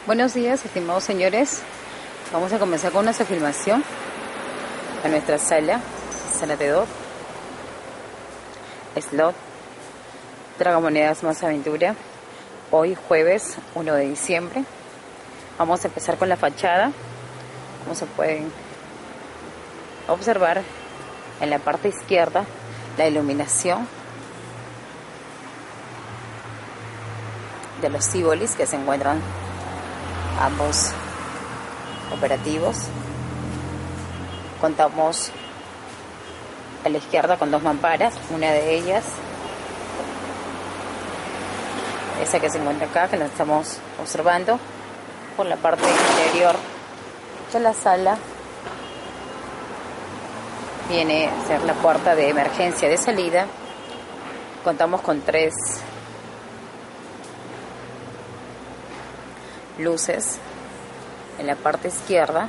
Buenos días, estimados señores. Vamos a comenzar con nuestra filmación a nuestra sala T2, Slot, Tragamonedas más aventura. Hoy jueves 1 de diciembre. Vamos a empezar con la fachada. Como se pueden observar en la parte izquierda, la iluminación de los símbolos que se encuentran ambos operativos. Contamos a la izquierda con dos mamparas, una de ellas, esa que se encuentra acá, que la estamos observando. Por la parte interior de la sala viene a ser la puerta de emergencia de salida. Contamos con 3 luces en la parte izquierda,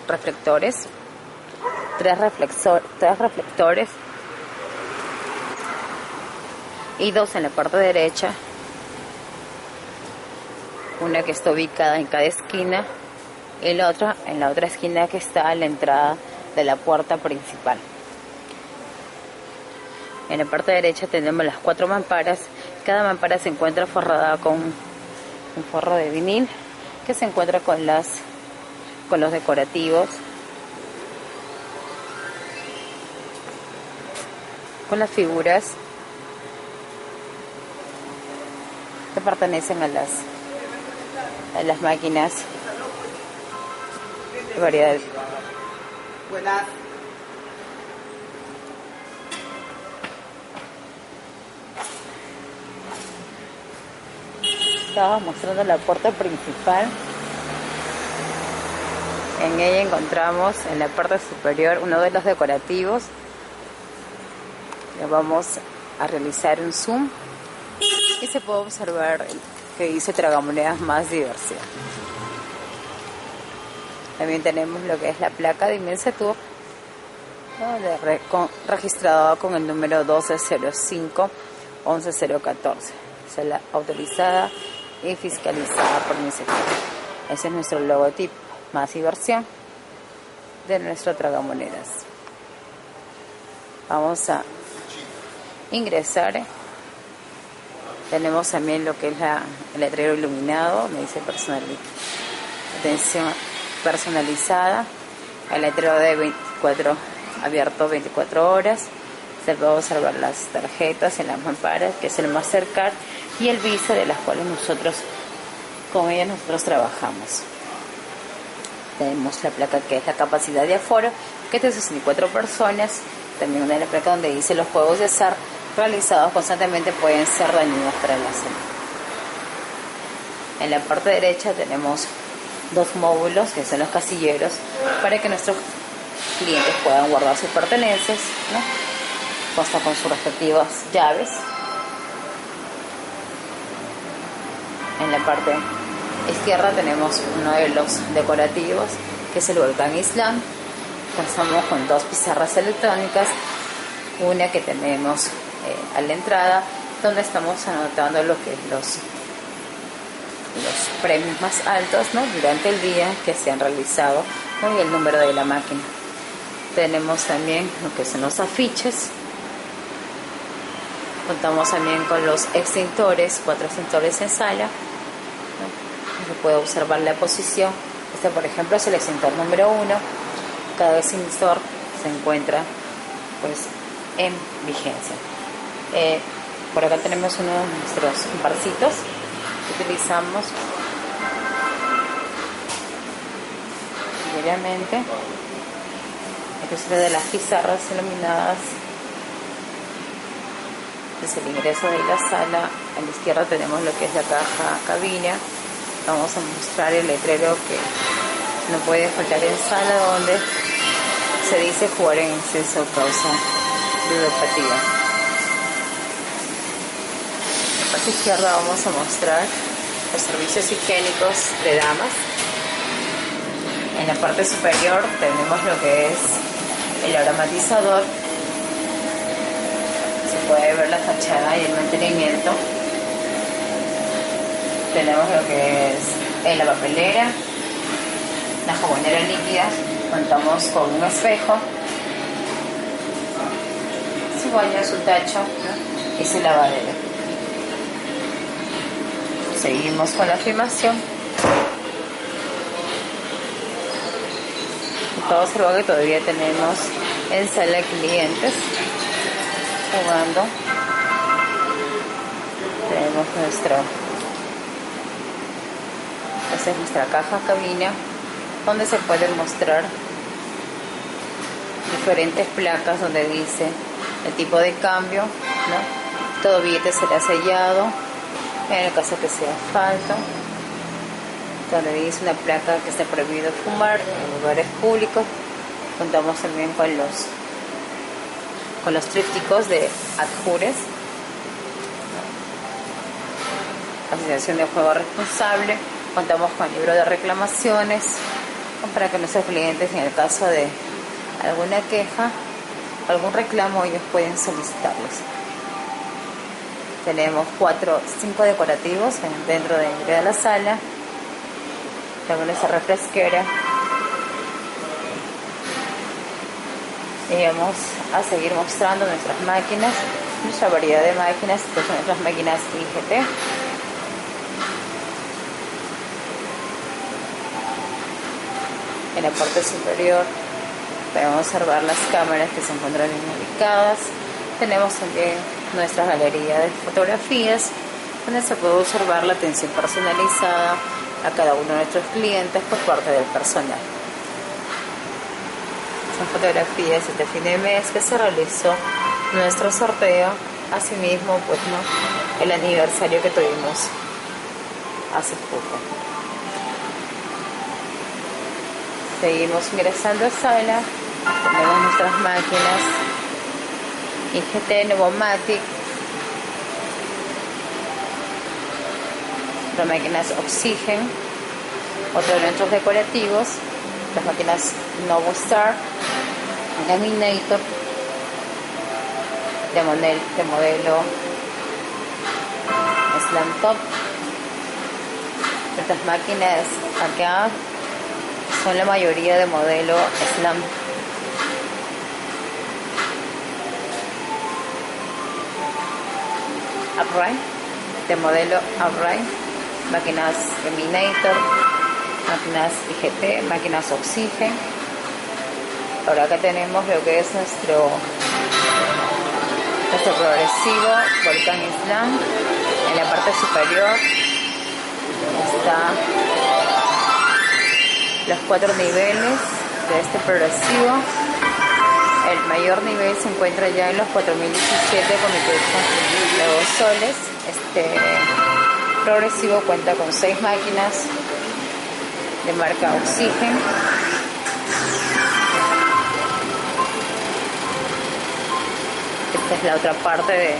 reflectores, 3 reflectores y 2 en la parte derecha, una que está ubicada en cada esquina y la otra en la otra esquina que está a la entrada de la puerta principal. En la parte derecha tenemos las 4 mamparas. Cada mampara se encuentra forrada con un forro de vinil que se encuentra con los decorativos, con las figuras que pertenecen a las máquinas de variedad. Estaba mostrando la puerta principal. En ella encontramos en la parte superior uno de los decorativos. Le vamos a realizar un zoom y se puede observar que dice Tragamonedas más diversión. También tenemos lo que es la placa de Immense Tour, registrada con el número 1205-11014. Es la autorizada y fiscalizada por Immense Tour. Ese es nuestro logotipo, más diversión, de nuestro Tragamonedas. Vamos a ingresar. Tenemos también lo que es el letrero iluminado, me dice atención personalizada, el letrero de 24, abierto 24 horas. Se puede observar las tarjetas en las mamparas, que es el Mastercard y el Visa, de las cuales con ellas nosotros trabajamos. Tenemos la placa que es la capacidad de aforo, que es de 64 personas. También una de la placa donde dice los juegos de azar realizados constantemente pueden ser dañinos para la salud. En la parte derecha tenemos 2 módulos, que son los casilleros, para que nuestros clientes puedan guardar sus pertenencias, ¿no? Consta con sus respectivas llaves. En la parte izquierda tenemos uno de los decorativos, que es el volcán Islam. Contamos con 2 pizarras electrónicas, una que tenemos a la entrada, donde estamos anotando lo que es los premios más altos, ¿no?, durante el día que se han realizado, ¿no?, y el número de la máquina. Tenemos también lo que son los afiches. Contamos también con los extintores, 4 extintores en sala, ¿no? Se puede observar la posición. Este, por ejemplo, es el extintor número 1. Cada extintor se encuentra pues en vigencia. Por acá tenemos uno de nuestros barcitos que utilizamos diariamente. Este es de las pizarras iluminadas. Es el ingreso de la sala. A la izquierda tenemos lo que es la caja cabina. Vamos a mostrar el letrero que no puede faltar en sala, donde se dice jugar en exceso causa ludopatía. En la parte izquierda vamos a mostrar los servicios higiénicos de damas. En la parte superior tenemos lo que es el aromatizador. Se puede ver la fachada y el mantenimiento. Tenemos lo que es la papelera, la jabonera líquida, contamos con un espejo, su baño, su tacho, ¿no? Y su lavadero. Seguimos con la filmación. Todo observa que todavía tenemos en sala de clientes jugando. Tenemos esta es nuestra caja cabina, donde se pueden mostrar diferentes placas donde dice el tipo de cambio, ¿no? Todo billete será sellado en el caso que sea asfalto, donde dice una placa que está prohibido fumar en lugares públicos. Contamos también con los trípticos de Adjures, Asociación de Juego Responsable. Contamos con el libro de reclamaciones para que nuestros clientes, en el caso de alguna queja, algún reclamo, ellos pueden solicitarlos. Tenemos 5 decorativos dentro de la sala. Tenemos esa refresquera. Y vamos a seguir mostrando nuestras máquinas, nuestra variedad de máquinas. Estas son nuestras máquinas IGT. En la parte superior podemos observar las cámaras que se encuentran bien ubicadas. Tenemos también nuestra galería de fotografías, donde se puede observar la atención personalizada a cada uno de nuestros clientes por parte del personal. Son fotografías de fin de mes que se realizó nuestro sorteo, asimismo pues no el aniversario que tuvimos hace poco. Seguimos ingresando a sala. Tenemos nuestras máquinas IGT, Novomatic, las máquinas Oxygen, otro de nuestros decorativos, las máquinas Novostar, Laminator, de modelo Slam Top. Estas máquinas acá son la mayoría de modelo Slam. Upright, de modelo Upright, máquinas Laminator, máquinas IGT, máquinas Oxygen. Ahora acá tenemos lo que es nuestro progresivo Volcán Slam. En la parte superior está los 4 niveles de este progresivo. El mayor nivel se encuentra ya en los 4017 con 2 soles. Este progresivo cuenta con 6 máquinas de marca Oxygen. Esta es la otra parte de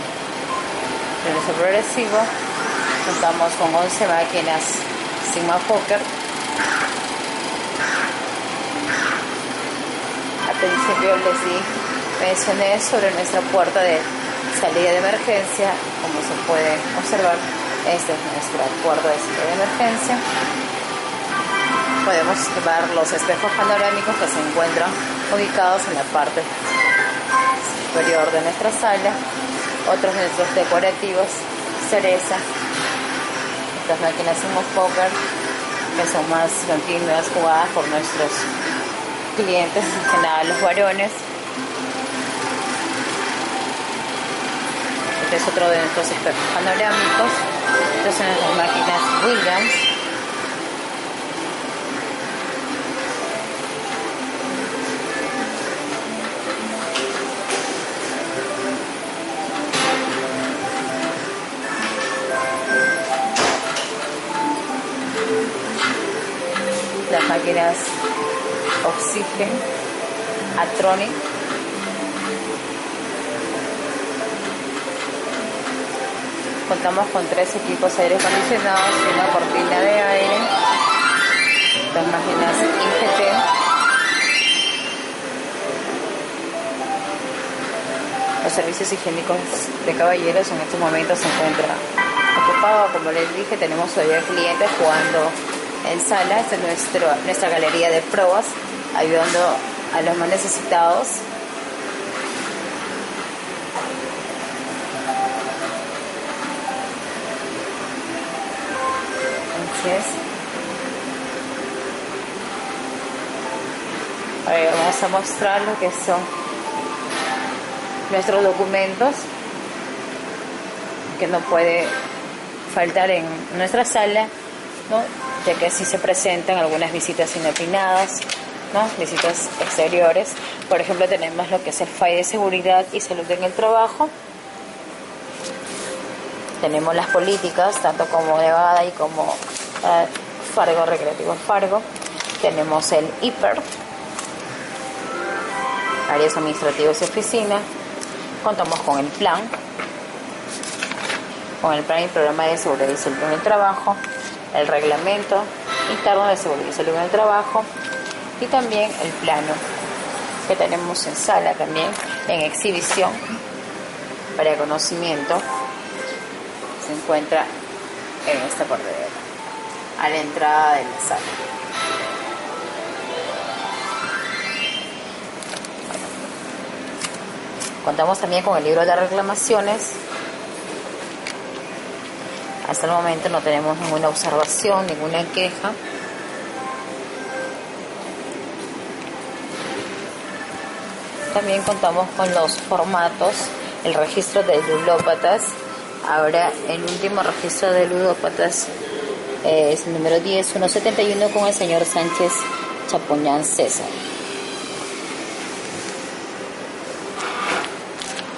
nuestro progresivo. Contamos con 11 máquinas Sigma Fokker. Al principio mencioné sobre nuestra puerta de salida de emergencia. Como se puede observar, esta es nuestra puerta de salida de emergencia. Podemos ver los espejos panorámicos que se encuentran ubicados en la parte superior de nuestra sala. Otros de nuestros decorativos Cereza, estas máquinas Sigma Fokker, que son más continuas, jugadas por nuestros clientes, en general los varones. Este es otro de nuestros espejos panorámicos. Estas son las máquinas Williams. Las máquinas Oxygen, Atronic. Contamos con 3 equipos aire acondicionados y una cortina de aire. Las máquinas IGT. Los servicios higiénicos de caballeros en estos momentos se encuentran ocupado, como les dije, tenemos todavía clientes jugando en sala. Esta es nuestra galería de pruebas, ayudando a los más necesitados. Así es. Ahora vamos a mostrar lo que son nuestros documentos, que no puede faltar en nuestra sala, ¿no? Ya que así se presentan algunas visitas inopinadas, ¿no? Visitas exteriores. Por ejemplo, tenemos lo que es el FAI de seguridad y salud en el trabajo. Tenemos las políticas, tanto como Nevada y como Fargo, Recreativo Fargo. Tenemos el IPER, áreas administrativas y oficina. Contamos con el plan y programa de seguridad y salud en el trabajo, el reglamento interno de seguridad y salud en el trabajo, y también el plano que tenemos en sala, también en exhibición para conocimiento. Se encuentra en esta bordera a la entrada de la sala. Contamos también con el libro de reclamaciones. Hasta el momento no tenemos ninguna observación, ninguna queja. También contamos con los formatos, el registro de ludópatas. Ahora el último registro de ludópatas es el número 10171 con el señor Sánchez Chapoñán César.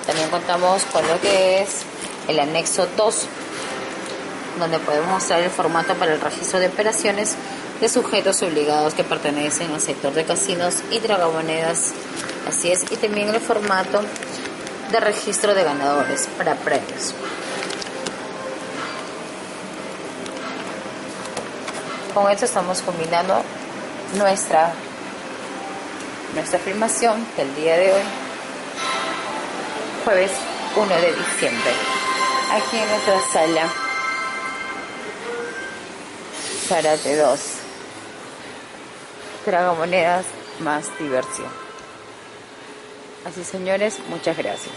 También contamos con lo que es el anexo 2, donde podemos mostrar el formato para el registro de operaciones de sujetos obligados que pertenecen al sector de casinos y tragamonedas. Así es, y también el formato de registro de ganadores para premios. Con esto estamos combinando nuestra filmación del día de hoy, jueves 1 de diciembre, aquí en nuestra sala Zárate 2, tragamonedas más diversión. Así, señores, muchas gracias.